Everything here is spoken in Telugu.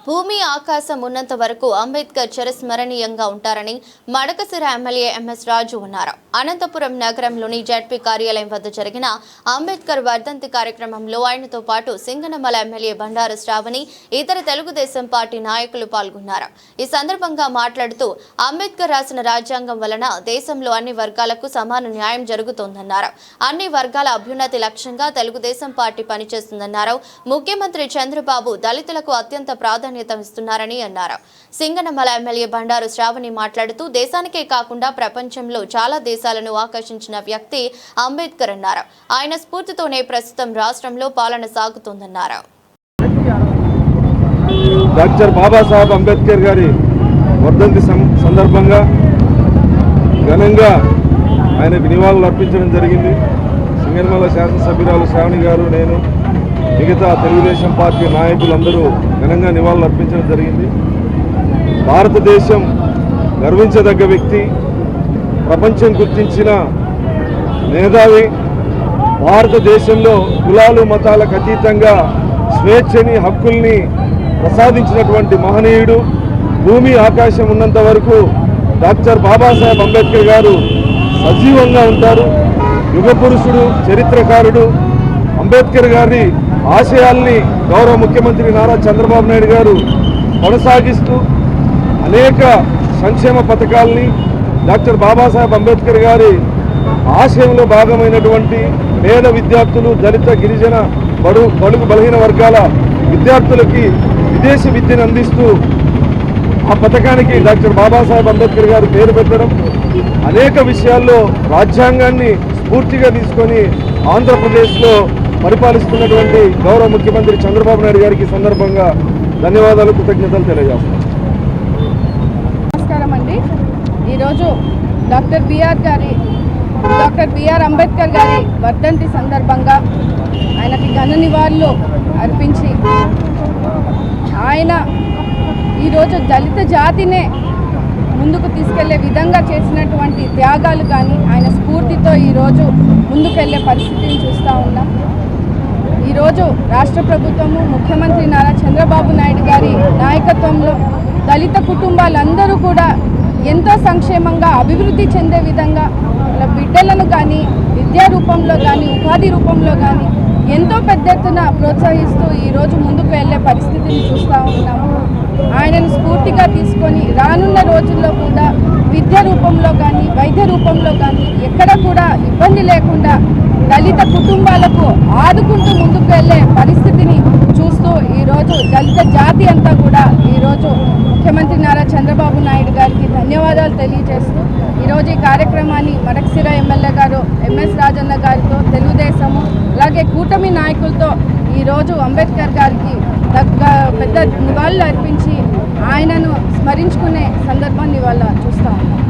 భూమి ఆకాశం ఉన్నంత వరకు అంబేద్కర్ చిరస్మరణీయంగా ఉంటారని మడకసిర ఎమ్మెల్యే ఎంఎస్ రాజు అన్నారు. అనంతపురం నగరంలోని జెడ్పీ కార్యాలయం వద్ద జరిగిన అంబేద్కర్ వర్ధంతి కార్యక్రమంలో ఆయనతో పాటు సింగనమల ఎమ్మెల్యే బండారు శ్రావణి, ఇతర తెలుగుదేశం పార్టీ నాయకులు పాల్గొన్నారు. ఈ సందర్భంగా మాట్లాడుతూ అంబేద్కర్ రాసిన రాజ్యాంగం వలన దేశంలో అన్ని వర్గాలకు సమాన న్యాయం జరుగుతోందన్నారు. అన్ని వర్గాల అభ్యున్నతి లక్ష్యంగా తెలుగుదేశం పార్టీ పనిచేస్తుందన్నారు. ముఖ్యమంత్రి చంద్రబాబు దళితులకు అత్యంత ప్రాధాన్యత ఇస్తున్నారని అన్నారు. సింగనమల ఎమ్మెల్యే బండారు శ్రావణి మాట్లాడుతూ దేశానికే కాకుండా ప్రపంచంలో చాలా దేశాలను ఆకర్షించిన వ్యక్తి అంబేద్కర్ అన్నారు. ఆయన స్ఫూర్తితోనే ప్రస్తుతం రాష్ట్రంలో పాలన సాగుతోందన్నారు. డాక్టర్ బాబాసాహెబ్ అంబేద్కర్ గారి వర్ధంతి సందర్భంగా ఘనంగా ఆయనకు నివాళులు అర్పించడం జరిగింది. సింగనమల శాసనసభ్యురాలు శ్రావణి గారు, నేను, మిగతా తెలుగుదేశం పార్టీ నాయకులందరూ ఘనంగా నివాళులు అర్పించడం జరిగింది. భారతదేశం గర్వించదగ్గ వ్యక్తి, ప్రపంచం గుర్తించిన మేధావి, భారతదేశంలో కులాలు మతాలకు అతీతంగా స్వేచ్ఛని, హక్కుల్ని ప్రసాదించినటువంటి మహనీయుడు. భూమి ఆకాశం ఉన్నంత వరకు డాక్టర్ బాబాసాహెబ్ అంబేద్కర్ గారు సజీవంగా ఉంటారు. యుగ పురుషుడు, చరిత్రకారుడు. అంబేద్కర్ గారి ఆశయాల్ని గౌరవ ముఖ్యమంత్రి నారా చంద్రబాబు నాయుడు గారు కొనసాగిస్తూ అనేక సంక్షేమ పథకాలని, డాక్టర్ బాబాసాహెబ్ అంబేద్కర్ గారి ఆశయంలో భాగమైనటువంటి పేద విద్యార్థులు, దళిత, గిరిజన, బడుగు బలహీన వర్గాల విద్యార్థులకి విదేశీ విద్యను అందిస్తూ ఆ పథకానికి డాక్టర్ బాబాసాహెబ్ అంబేద్కర్ గారు పేరు పెట్టడం, అనేక విషయాల్లో రాజ్యాంగాన్ని స్ఫూర్తిగా తీసుకొని ఆంధ్రప్రదేశ్లో పరిపాలిస్తున్నటువంటి గౌరవ ముఖ్యమంత్రి చంద్రబాబు నాయుడు గారికి సందర్భంగా ధన్యవాదాలు, కృతజ్ఞతలు తెలియజేస్తున్నాను. నమస్కారం అండి. ఈరోజు డాక్టర్ బిఆర్ అంబేద్కర్ గారి వర్ధంతి సందర్భంగా ఆయనకి ఘన నివాళులు అర్పించి, ఆయన ఈరోజు దళిత జాతినే ముందుకు తీసుకెళ్లే విధంగా చేసినటువంటి త్యాగాలు కానీ ఆయన స్ఫూర్తితో ఈరోజు ముందుకెళ్లే పరిస్థితిని చూస్తూ ఉన్నాం. ఈరోజు రాష్ట్ర ప్రభుత్వము, ముఖ్యమంత్రి నారా చంద్రబాబు నాయుడు గారి నాయకత్వంలో దళిత కుటుంబాలందరూ కూడా ఎంతో సంక్షేమంగా అభివృద్ధి చెందే విధంగా వాళ్ళ బిడ్డలను కానీ విద్యా రూపంలో కానీ ఉపాధి రూపంలో కానీ ఎంతో పెద్ద ఎత్తున ప్రోత్సహిస్తూ ఈరోజు ముందుకు వెళ్ళే పరిస్థితిని చూస్తూ ఉన్నాము. ఆయనను స్ఫూర్తిగా తీసుకొని రానున్న రోజుల్లో కూడా విద్య రూపంలో కానీ వైద్య రూపంలో కానీ ఎక్కడ కూడా ఇబ్బంది లేకుండా దళిత కుటుంబాలకు ఆదుకుంటూ ముందుకు వెళ్ళే పరిస్థితిని చూస్తూ ఈరోజు దళిత జాతి అంతా కూడా ఈరోజు ముఖ్యమంత్రి నారా చంద్రబాబు నాయుడు గారికి ధన్యవాదాలు తెలియజేస్తూ ఈరోజు ఈ కార్యక్రమాన్ని మడకసిర ఎమ్మెల్యే గారు ఎంఎస్ రాజన్న గారితో, తెలుగుదేశము అలాగే కూటమి నాయకులతో ఈరోజు అంబేద్కర్ గారికి పెద్ద నివాళులు అర్పించి ఆయనను స్మరించుకునే సందర్భాన్ని ఇవాళ చూస్తూ ఉన్నాం.